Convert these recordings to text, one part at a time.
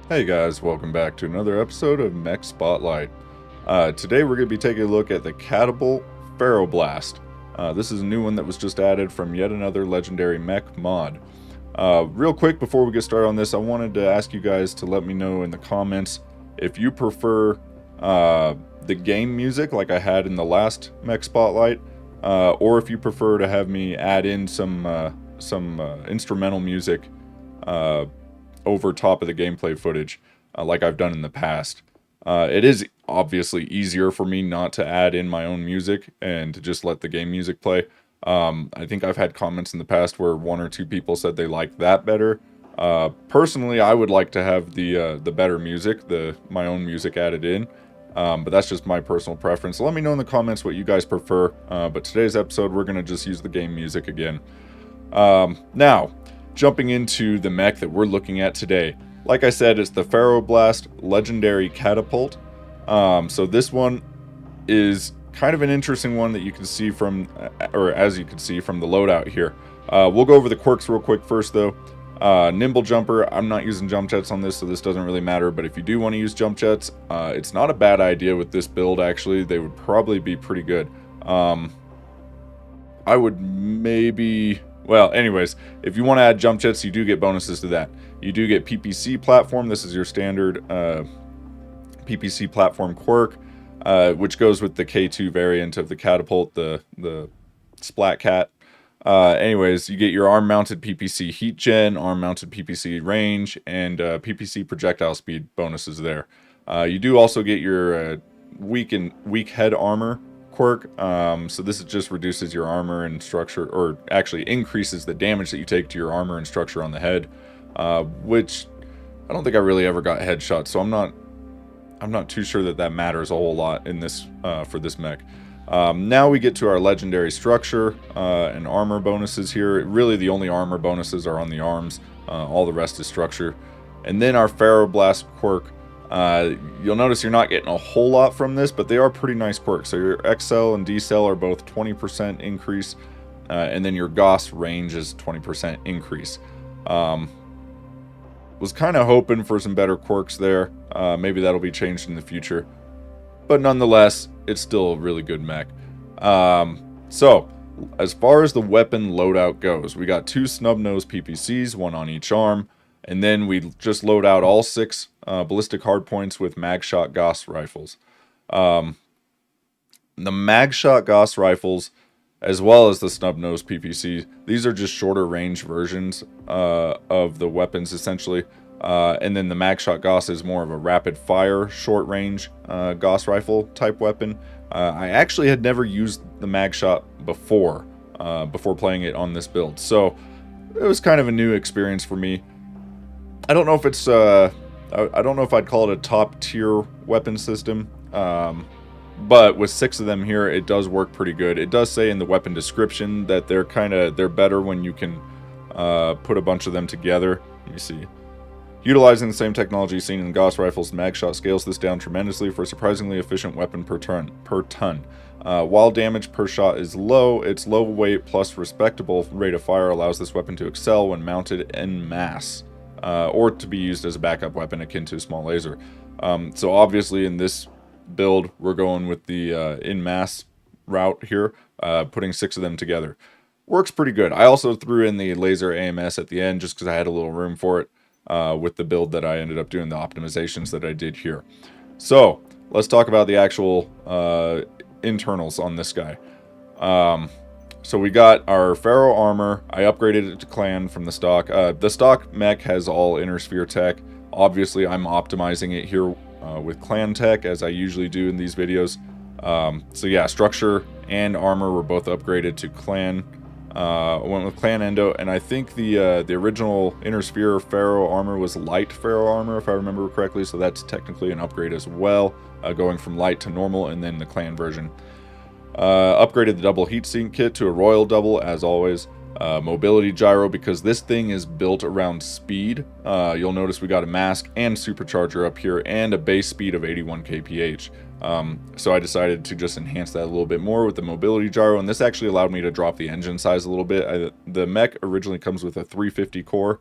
Hey guys, welcome back to another episode of Mech Spotlight. Today we're going to be taking a look at the Catapult Ferroblast. This is a new one that was just added from yet another legendary mech mod. Real quick before we get started on this, I wanted to ask you guys to let me know in the comments if you prefer the game music like I had in the last Mech Spotlight, or if you prefer to have me add in some instrumental music over top of the gameplay footage, like I've done in the past. It is obviously easier for me not to add in my own music and to just let the game music play. I think I've had comments in the past where one or two people said they like that better. Personally, I would like to have the better music, my own music added in. But that's just my personal preference. So let me know in the comments what you guys prefer. But today's episode, we're going to just use the game music again. Now, jumping into the mech that we're looking at today. Like I said, it's the Ferroblast Legendary Catapult. So this one is kind of an interesting one that you can see from, or as you can see from the loadout here. We'll go over the quirks real quick first though. Nimble jumper, I'm not using jump jets on this, so this doesn't really matter, but if you do want to use jump jets, it's not a bad idea with this build actually. They would probably be pretty good. I would maybe... Well, anyways, if you want to add jump jets, you do get bonuses to that. You do get PPC platform. This is your standard PPC platform quirk, which goes with the K2 variant of the Catapult, the Splat Cat. Anyways, you get your arm-mounted PPC heat gen, arm-mounted PPC range, and PPC projectile speed bonuses there. You do also get your weak head armor quirk. So this just reduces your armor and structure, or actually increases the damage that you take to your armor and structure on the head, which I don't think I really ever got headshot, so I'm not too sure that matters a whole lot in this for this mech. Now we get to our legendary structure and armor bonuses here. Really the only armor bonuses are on the arms, all the rest is structure. And then our Ferroblast quirk. You'll notice you're not getting a whole lot from this, but they are pretty nice quirks. So your XL and DCL are both 20% increase, and then your Gauss range is 20% increase. Was kind of hoping for some better quirks there. Maybe that'll be changed in the future. But nonetheless, it's still a really good mech. So, as far as the weapon loadout goes, we got 2 snub-nose PPCs, 1 on each arm. And then we just load out all 6 ballistic hardpoints with mag-shot Gauss rifles. The mag-shot Gauss rifles, as well as the snub-nose PPC, these are just shorter range versions of the weapons, essentially. And then the mag-shot Gauss is more of a rapid-fire, short-range Gauss rifle type weapon. I actually had never used the mag-shot before playing it on this build, so it was kind of a new experience for me. I don't know if it's, I don't know if I'd call it a top tier weapon system, but with 6 of them here, it does work pretty good. It does say in the weapon description that they're better when you can put a bunch of them together. Let me see. Utilizing the same technology seen in Gauss rifles, Magshot scales this down tremendously for a surprisingly efficient weapon per ton. While damage per shot is low, its low weight plus respectable rate of fire allows this weapon to excel when mounted en masse. Or to be used as a backup weapon akin to a small laser. So obviously in this build, we're going with the en masse route here, putting 6 of them together. Works pretty good. I also threw in the laser AMS at the end just because I had a little room for it with the build that I ended up doing, the optimizations that I did here. So let's talk about the actual internals on this guy. So we got our Ferro armor. I upgraded it to clan from the stock. The stock mech has all inner sphere tech. Obviously, I'm optimizing it here with clan tech, as I usually do in these videos. So yeah, structure and armor were both upgraded to clan. I went with clan endo, and I think the original inner sphere Ferro armor was light Ferro armor, if I remember correctly. So that's technically an upgrade as well, going from light to normal, and then the clan version. Upgraded the double heatsink kit to a royal double, as always. Mobility gyro, because this thing is built around speed. You'll notice we got a mask and supercharger up here, and a base speed of 81 kph. So I decided to just enhance that a little bit more with the mobility gyro, and this actually allowed me to drop the engine size a little bit. The mech originally comes with a 350 core,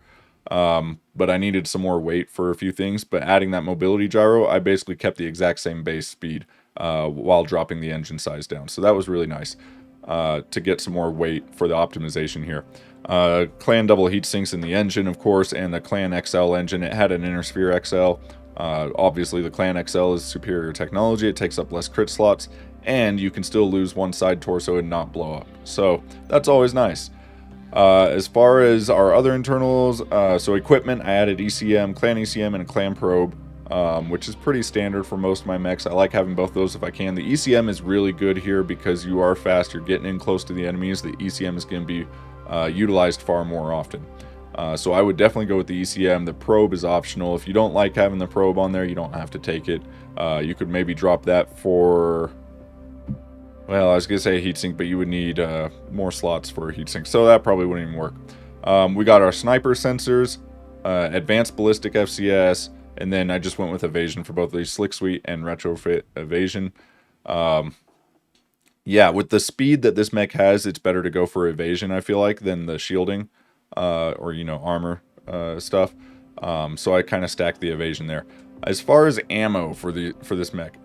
but I needed some more weight for a few things. But adding that mobility gyro, I basically kept the exact same base speed while dropping the engine size down. So that was really nice to get some more weight for the optimization here. Clan double heat sinks in the engine, of course, and the Clan XL engine. It had an Inner Sphere XL. Obviously, the Clan XL is superior technology. It takes up less crit slots, and you can still lose one side torso and not blow up. So that's always nice. As far as our other internals, so equipment, I added ECM, Clan ECM, and a Clan Probe, which is pretty standard for most of my mechs. I like having both those if I can. The ECM is really good here because you are fast, you're getting in close to the enemies. The ECM is going to be utilized far more often. So I would definitely go with the ECM. The Probe is optional. If you don't like having the Probe on there, you don't have to take it. You could maybe drop that for... Well, I was going to say a heatsink, but you would need more slots for a heatsink, so that probably wouldn't even work. We got our sniper sensors, advanced ballistic FCS, and then I just went with evasion for both of these, Slick Sweep and retrofit evasion. Yeah, with the speed that this mech has, it's better to go for evasion, I feel like, than the shielding or, you know, armor stuff. So I kind of stacked the evasion there. As far as ammo for this mech,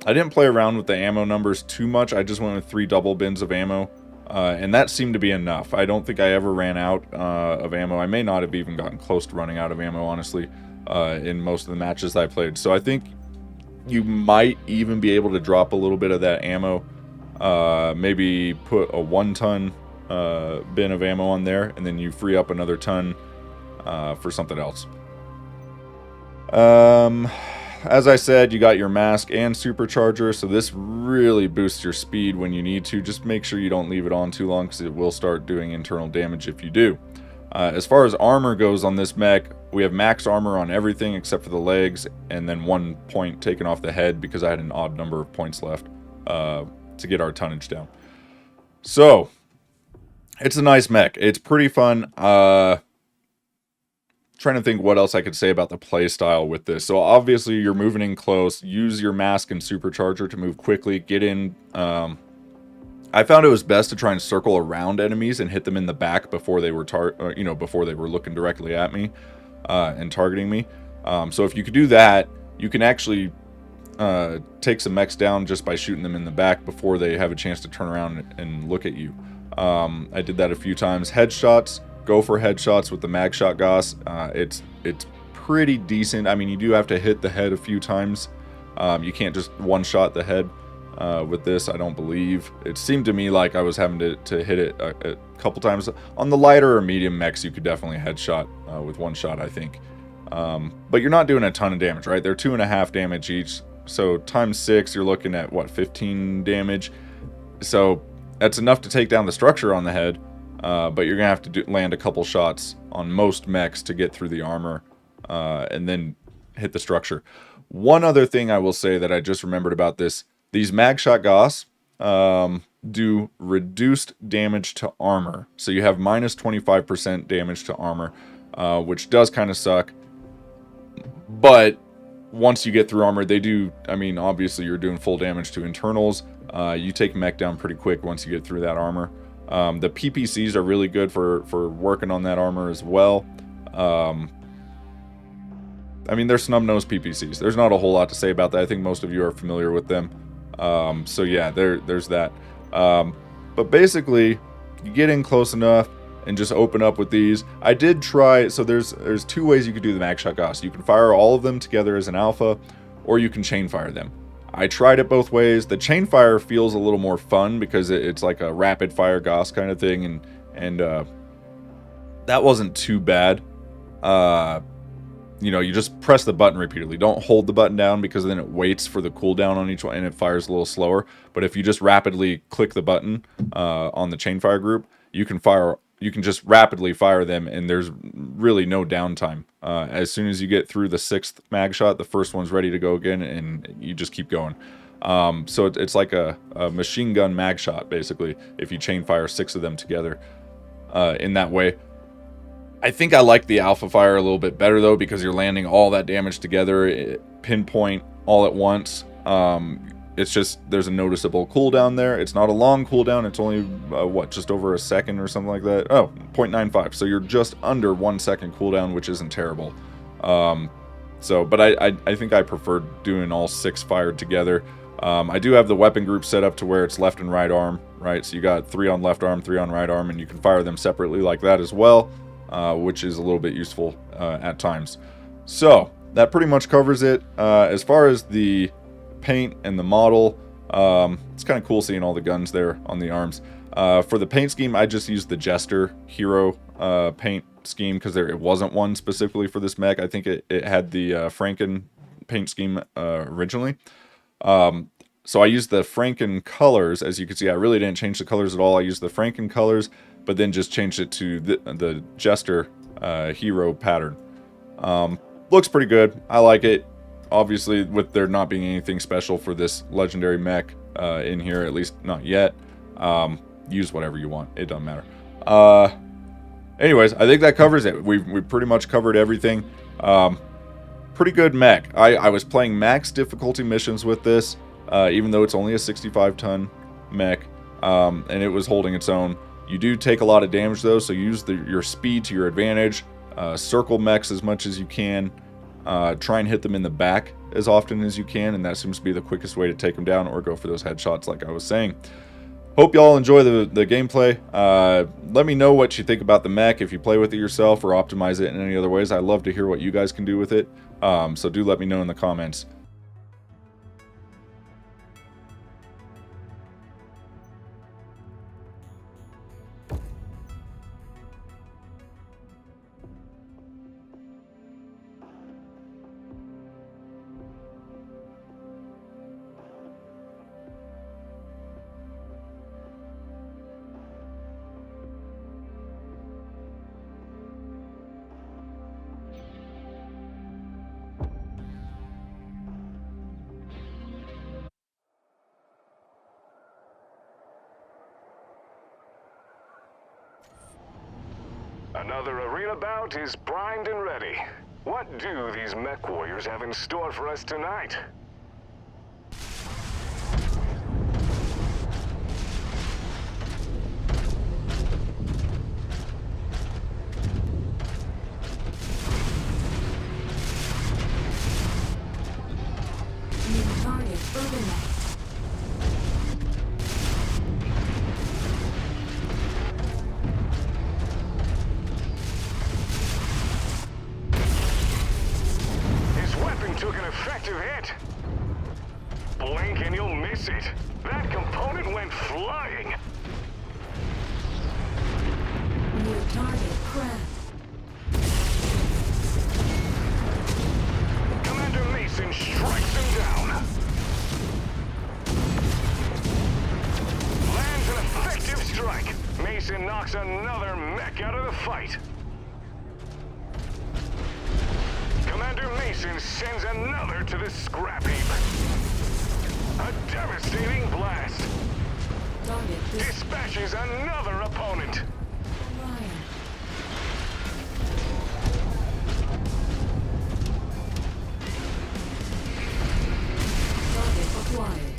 I didn't play around with the ammo numbers too much. I just went with 3 double bins of ammo, and that seemed to be enough. I don't think I ever ran out of ammo. I may not have even gotten close to running out of ammo, honestly, in most of the matches I played. So I think you might even be able to drop a little bit of that ammo. Maybe put a 1-ton bin of ammo on there, and then you free up another ton for something else. As I said, you got your mask and supercharger, so this really boosts your speed when you need to. Just make sure you don't leave it on too long because it will start doing internal damage if you do. As far as armor goes on this mech, we have max armor on everything except for the legs, and then 1 point taken off the head because I had an odd number of points left to get our tonnage down. So, it's a nice mech. It's pretty fun. Trying to think what else I could say about the play style with this. So obviously you're moving in close. Use your mask and supercharger to move quickly. Get in. I found it was best to try and circle around enemies and hit them in the back before they were before they were looking directly at me and targeting me. So if you could do that, you can actually take some mechs down just by shooting them in the back before they have a chance to turn around and look at you. I did that a few times. Headshots. Go for headshots with the mag shot Gauss. It's pretty decent. I mean, you do have to hit the head a few times. You can't just one-shot the head with this, I don't believe. It seemed to me like I was having to hit it a couple times. On the lighter or medium mechs, you could definitely headshot with one shot, I think. But you're not doing a ton of damage, right? They're 2.5 damage each. So times 6, you're looking at, what, 15 damage? So that's enough to take down the structure on the head. But you're going to have to land a couple shots on most mechs to get through the armor and then hit the structure. One other thing I will say that I just remembered about this, these mag shot Gauss do reduced damage to armor. So you have minus 25% damage to armor, which does kind of suck. But once you get through armor, they do, I mean, obviously you're doing full damage to internals. You take mech down pretty quick once you get through that armor. The PPCs are really good for working on that armor as well. I mean, they're snub-nosed PPCs. There's not a whole lot to say about that. I think most of you are familiar with them. So yeah, there's that. But basically, you get in close enough and just open up with these. I did try, so there's 2 ways you could do the mag shot Gauss. You can fire all of them together as an alpha, or you can chain fire them. I tried it both ways. The chain fire feels a little more fun because it's like a rapid fire Gauss kind of thing, and that wasn't too bad. You know, you just press the button repeatedly. Don't hold the button down because then it waits for the cooldown on each one and it fires a little slower. But if you just rapidly click the button on the chain fire group, you can just rapidly fire them, and there's really no downtime. As soon as you get through the 6th mag shot, the first one's ready to go again, and you just keep going. So it's like a machine gun mag shot, basically, if you chain fire 6 of them together in that way. I think I like the alpha fire a little bit better, though, because you're landing all that damage together, pinpoint all at once. it's just, there's a noticeable cooldown there. It's not a long cooldown. It's only, what, just over a second or something like that? Oh, 0.95. So you're just under 1 second cooldown, which isn't terrible. But I think I prefer doing all 6 fired together. I do have the weapon group set up to where it's left and right arm, right? So you got 3 on left arm, 3 on right arm, and you can fire them separately like that as well, which is a little bit useful at times. So that pretty much covers it. As far as the paint and the model, it's kind of cool seeing all the guns there on the arms. For the paint scheme, I just used the Jester hero paint scheme because it wasn't one specifically for this mech. I think it had the Franken paint scheme originally. So I used the Franken colors. As you can see, I really didn't change the colors at all. I used the Franken colors, but then just changed it to the Jester hero pattern. Looks pretty good. I like it. Obviously, with there not being anything special for this legendary mech in here, at least not yet. Use whatever you want. It doesn't matter. Anyways, I think that covers it. We've pretty much covered everything. Pretty good mech. I was playing max difficulty missions with this, even though it's only a 65-ton mech, and it was holding its own. You do take a lot of damage, though, so use your speed to your advantage. Circle mechs as much as you can. Try and hit them in the back as often as you can, and that seems to be the quickest way to take them down, or go for those headshots like I was saying. Hope y'all enjoy the gameplay. Let me know what you think about the mech, if you play with it yourself or optimize it in any other ways. I'd love to hear what you guys can do with it. So do let me know in the comments. Another arena bout is primed and ready. What do these Mechwarriors have in store for us tonight? New target overnight. Took an effective hit. Blink and you'll miss it. That component went flying. New target cracked. Commander Mason strikes him down. Lands an effective strike. Mason knocks another mech out of the fight. Commander Mason sends another to the scrap heap. A devastating blast. Dispatches another opponent. Ryan. Target acquired.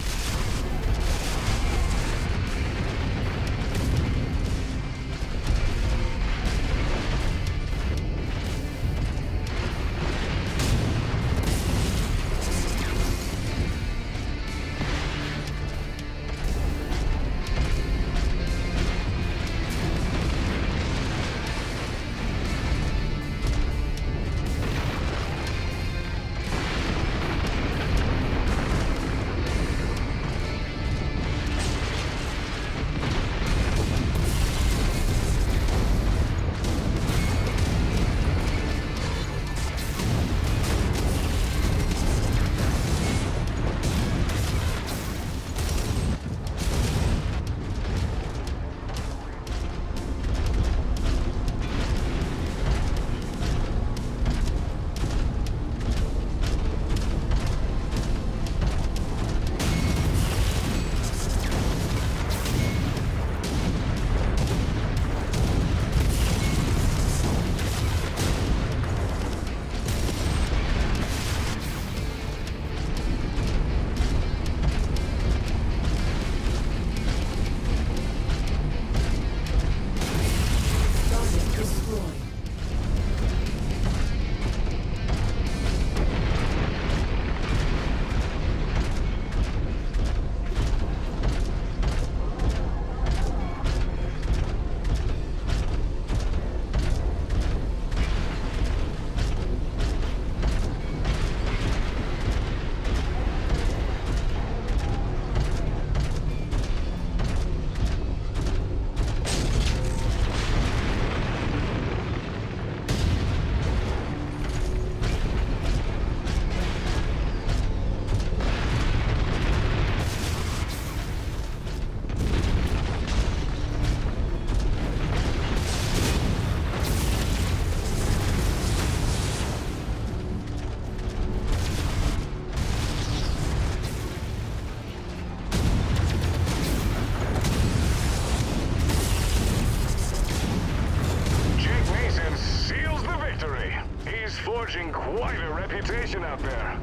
reputation out there.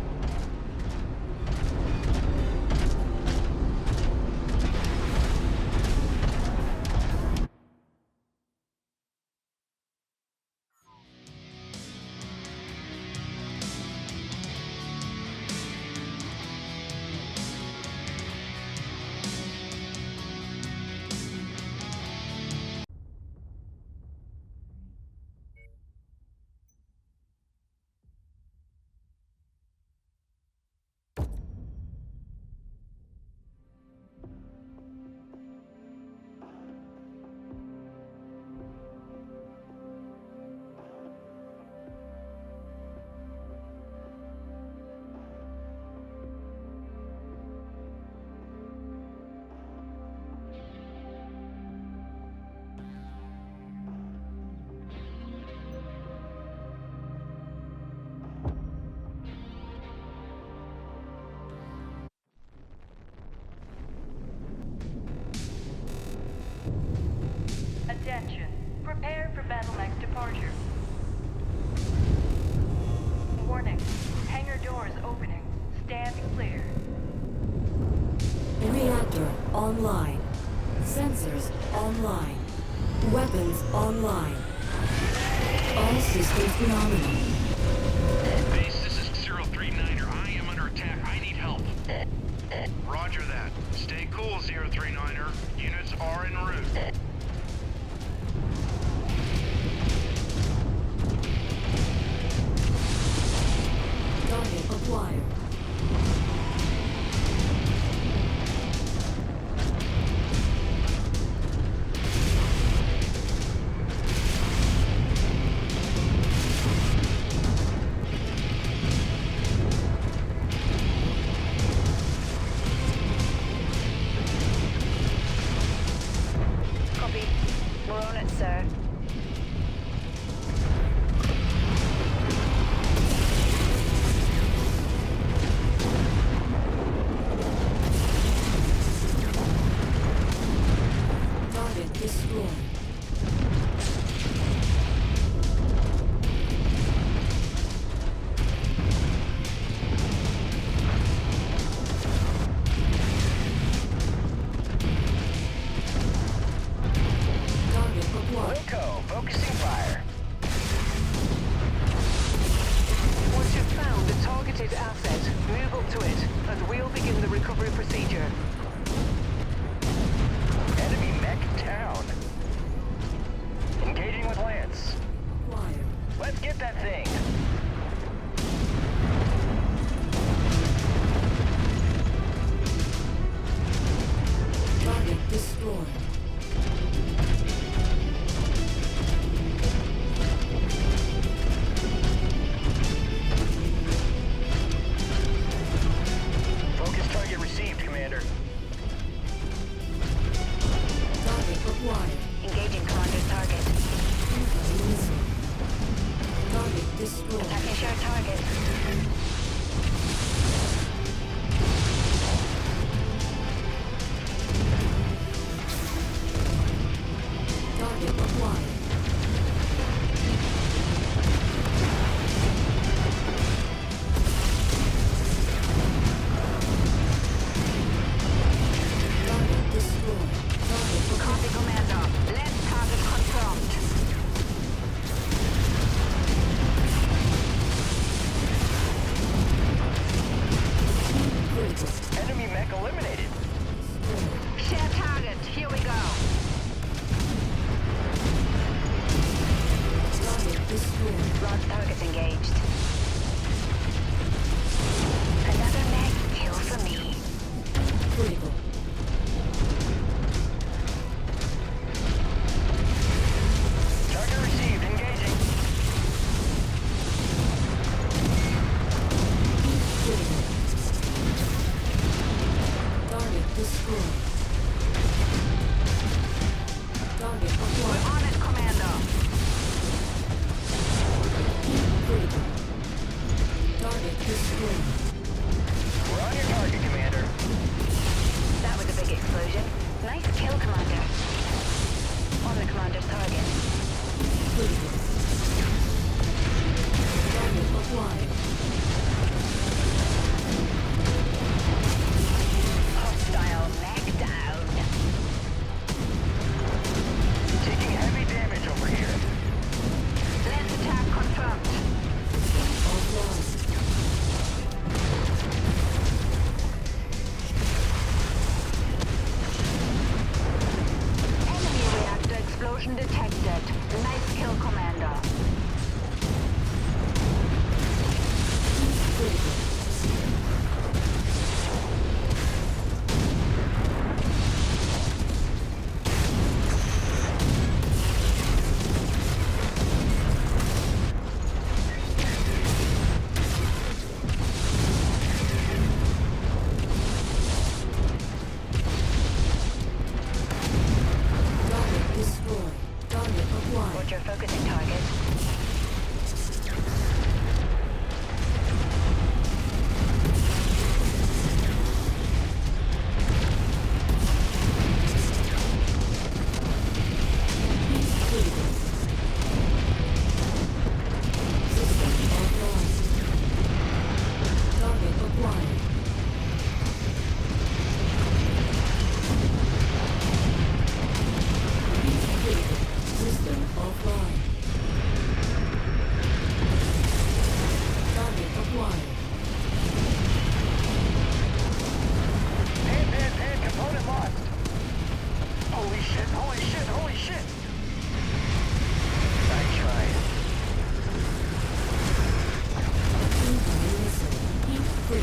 Attention. Prepare for battle mech departure. Warning. Hangar doors opening. Stand clear. Reactor online. Sensors online. Weapons online. All systems nominal. Base, this is 039er. I am under attack. I need help. Roger that. Stay cool, 039er. Units are en route. Target acquired. Copy. We're on it, sir. Target destroyed. Target acquired. Wilco, focusing fire. Once you've found the targeted asset, move up to it, and we'll begin the recovery procedure. Enemy mech down. Engaging with Lance. Acquired. Let's get that thing. Target destroyed. Focus target received, Commander. Target acquired. Engaging commander's target. Incoming missile. Target destroyed. Attacking shared target. Target acquired. Target destroyed. Target Copy, commander. Left target confirmed. critical. Enemy mech eliminated. Shared target. Here we go. Target destroyed. Launch target engaged. Another mech kill for me. Critical. Target received, engaging. Critical. Target destroyed. Target We're acquired. on it, commander. Critical. Target destroyed. We're on your target, Commander. That was a big explosion. Nice kill, commander. On the commander's target. Critical. Target acquired.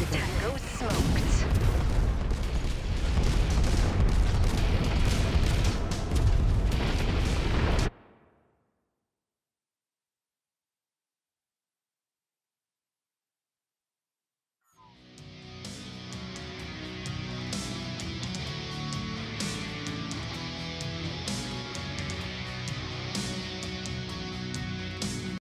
Tango smoked.